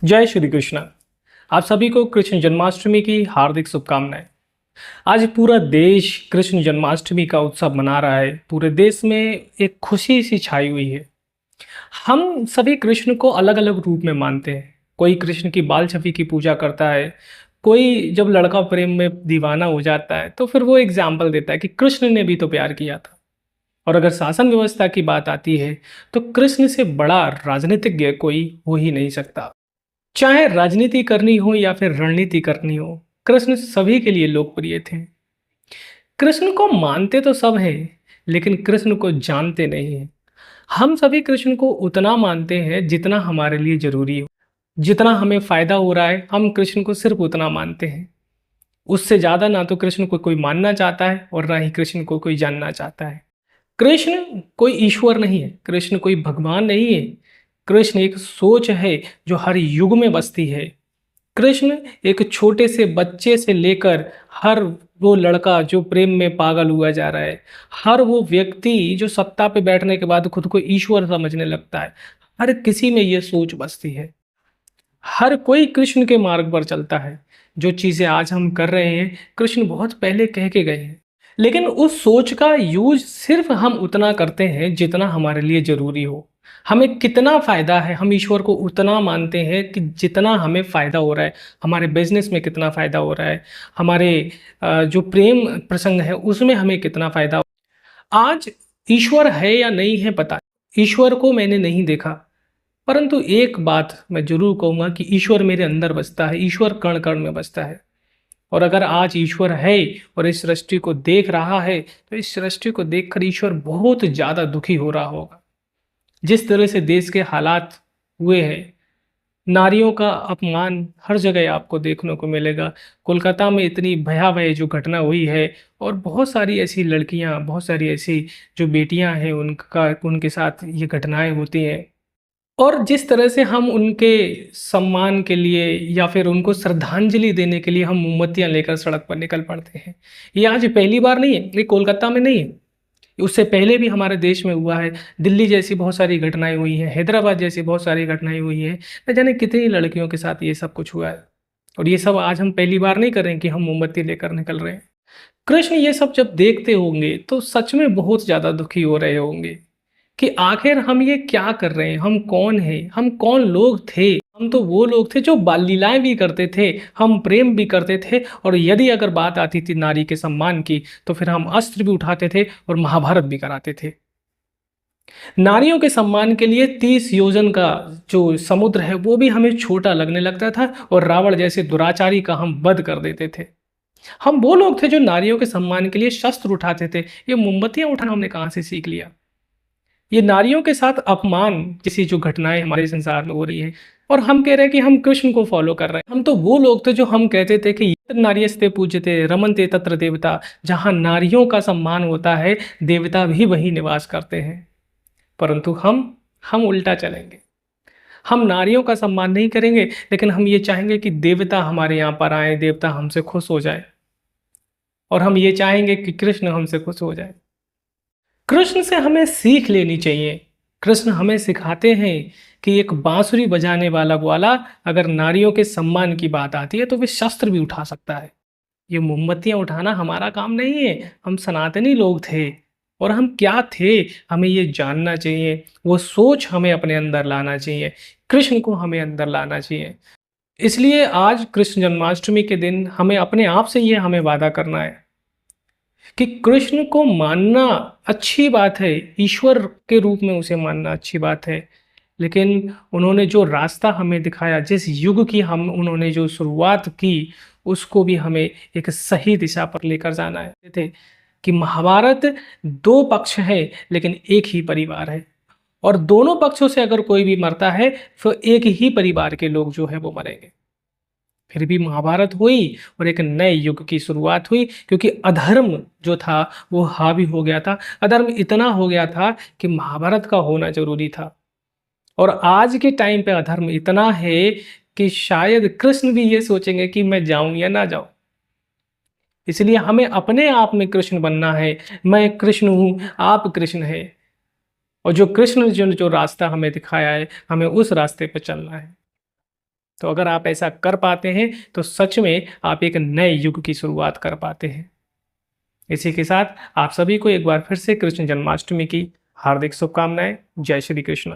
जय श्री कृष्ण। आप सभी को कृष्ण जन्माष्टमी की हार्दिक शुभकामनाएं। आज पूरा देश कृष्ण जन्माष्टमी का उत्सव मना रहा है। पूरे देश में एक खुशी सी छाई हुई है। हम सभी कृष्ण को अलग अलग रूप में मानते हैं। कोई कृष्ण की बाल छवि की पूजा करता है। कोई जब लड़का प्रेम में दीवाना हो जाता है तो फिर वो एग्जाम्पल देता है कि कृष्ण ने भी तो प्यार किया था। और अगर शासन व्यवस्था की बात आती है तो कृष्ण से बड़ा राजनीतिज्ञ कोई हो ही नहीं सकता। चाहे राजनीति करनी हो या फिर रणनीति करनी हो, कृष्ण सभी के लिए लोकप्रिय थे। कृष्ण को मानते तो सब हैं, लेकिन कृष्ण को जानते नहीं हैं। हम सभी कृष्ण को उतना मानते हैं जितना हमारे लिए जरूरी हो। जितना हमें फायदा हो रहा है हम कृष्ण को सिर्फ उतना मानते हैं। उससे ज्यादा ना तो कृष्ण को कोई मानना चाहता है और ना ही कृष्ण को कोई जानना चाहता है। कृष्ण कोई ईश्वर नहीं है, कृष्ण कोई भगवान नहीं है। कृष्ण एक सोच है जो हर युग में बसती है। कृष्ण एक छोटे से बच्चे से लेकर हर वो लड़का जो प्रेम में पागल हुआ जा रहा है, हर वो व्यक्ति जो सत्ता पे बैठने के बाद खुद को ईश्वर समझने लगता है, हर किसी में ये सोच बसती है। हर कोई कृष्ण के मार्ग पर चलता है। जो चीजें आज हम कर रहे हैं कृष्ण बहुत पहले कह के गए हैं। लेकिन उस सोच का यूज सिर्फ हम उतना करते हैं जितना हमारे लिए जरूरी हो। हमें कितना फायदा है हम ईश्वर को उतना मानते हैं कि जितना हमें फायदा हो रहा है। हमारे बिजनेस में कितना फायदा हो रहा है, हमारे जो प्रेम प्रसंग है उसमें हमें कितना फायदा। आज ईश्वर है या नहीं है पता, ईश्वर को मैंने नहीं देखा, परंतु एक बात मैं जरूर कहूंगा कि ईश्वर मेरे अंदर बसता है, ईश्वर कण कण में बसता है। और अगर आज ईश्वर है और इस सृष्टि को देख रहा है तो इस सृष्टि को देखकर ईश्वर बहुत ज्यादा दुखी हो रहा होगा। जिस तरह से देश के हालात हुए हैं, नारियों का अपमान हर जगह आपको देखने को मिलेगा। कोलकाता में इतनी भयावह जो घटना हुई है, और बहुत सारी ऐसी लड़कियां, बहुत सारी ऐसी जो बेटियां हैं उनका उनके साथ ये घटनाएं होती हैं। और जिस तरह से हम उनके सम्मान के लिए या फिर उनको श्रद्धांजलि देने के लिए हम मोमबत्तियां लेकर सड़क पर निकल पड़ते हैं। ये आज पहली बार नहीं है, ये कोलकाता में नहीं है, उससे पहले भी हमारे देश में हुआ है। दिल्ली जैसी बहुत सारी घटनाएं हुई हैं, हैदराबाद जैसी बहुत सारी घटनाएं हुई हैं। न जाने कितनी लड़कियों के साथ ये सब कुछ हुआ है। और ये सब आज हम पहली बार नहीं कर रहे हैं कि हम मोमबत्ती लेकर निकल रहे हैं। कृष्ण ये सब जब देखते होंगे तो सच में बहुत ज्यादा दुखी हो रहे होंगे कि आखिर हम ये क्या कर रहे हैं, हम कौन हैं, हम कौन लोग थे। हम तो वो लोग थे जो बाल लीलाएं भी करते थे, हम प्रेम भी करते थे, और यदि अगर बात आती थी नारी के सम्मान की तो फिर हम अस्त्र भी उठाते थे और महाभारत भी कराते थे। नारियों के सम्मान के लिए 30 योजन का जो समुद्र है वो भी हमें छोटा लगने लगता था, और रावण जैसे दुराचारी का हम वध कर देते थे। हम वो लोग थे जो नारियों के सम्मान के लिए शस्त्र उठाते थे। ये मोमबत्तियां उठाना हमने कहाँ से सीख लिया। ये नारियों के साथ अपमान जैसी जो घटनाएं हमारे संसार में हो रही है, और हम कह रहे हैं कि हम कृष्ण को फॉलो कर रहे हैं। हम तो वो लोग थे जो हम कहते थे कि यत्र नार्यस्ते पूज्यते रमन्ते तत्र देवता। जहां नारियों का सम्मान होता है देवता भी वही निवास करते हैं। परंतु हम उल्टा चलेंगे। हम नारियों का सम्मान नहीं करेंगे, लेकिन हम ये चाहेंगे कि देवता हमारे यहाँ पर आए, देवता हमसे खुश हो जाए, और हम ये चाहेंगे कि कृष्ण हमसे खुश हो जाए। कृष्ण से हमें सीख लेनी चाहिए। कृष्ण हमें सिखाते हैं कि एक बांसुरी बजाने वाला ग्वाला अगर नारियों के सम्मान की बात आती है तो वे शस्त्र भी उठा सकता है। ये मोमबत्तियां उठाना हमारा काम नहीं है। हम सनातनी लोग थे, और हम क्या थे हमें ये जानना चाहिए। वो सोच हमें अपने अंदर लाना चाहिए, कृष्ण को हमें अंदर लाना चाहिए। इसलिए आज कृष्ण जन्माष्टमी के दिन हमें अपने आप से ये हमें वादा करना है कि कृष्ण को मानना अच्छी बात है, ईश्वर के रूप में उसे मानना अच्छी बात है। लेकिन उन्होंने जो रास्ता हमें दिखाया, जिस युग की हम उन्होंने जो शुरुआत की, उसको भी हमें एक सही दिशा पर लेकर जाना है। थे कि महाभारत दो पक्ष है लेकिन एक ही परिवार है, और दोनों पक्षों से अगर कोई भी मरता है तो एक ही परिवार के लोग जो है वो मरेंगे। फिर भी महाभारत हुई और एक नए युग की शुरुआत हुई, क्योंकि अधर्म जो था वो हावी हो गया था। अधर्म इतना हो गया था कि महाभारत का होना जरूरी था। और आज के टाइम पे अधर्म इतना है कि शायद कृष्ण भी ये सोचेंगे कि मैं जाऊं या ना जाऊं। इसलिए हमें अपने आप में कृष्ण बनना है। मैं कृष्ण हूं, आप कृष्ण है, और जो कृष्ण जो जो रास्ता हमें दिखाया है हमें उस रास्ते पर चलना है। तो अगर आप ऐसा कर पाते हैं तो सच में आप एक नए युग की शुरुआत कर पाते हैं। इसी के साथ आप सभी को एक बार फिर से कृष्ण जन्माष्टमी की हार्दिक शुभकामनाएं। जय श्री कृष्ण।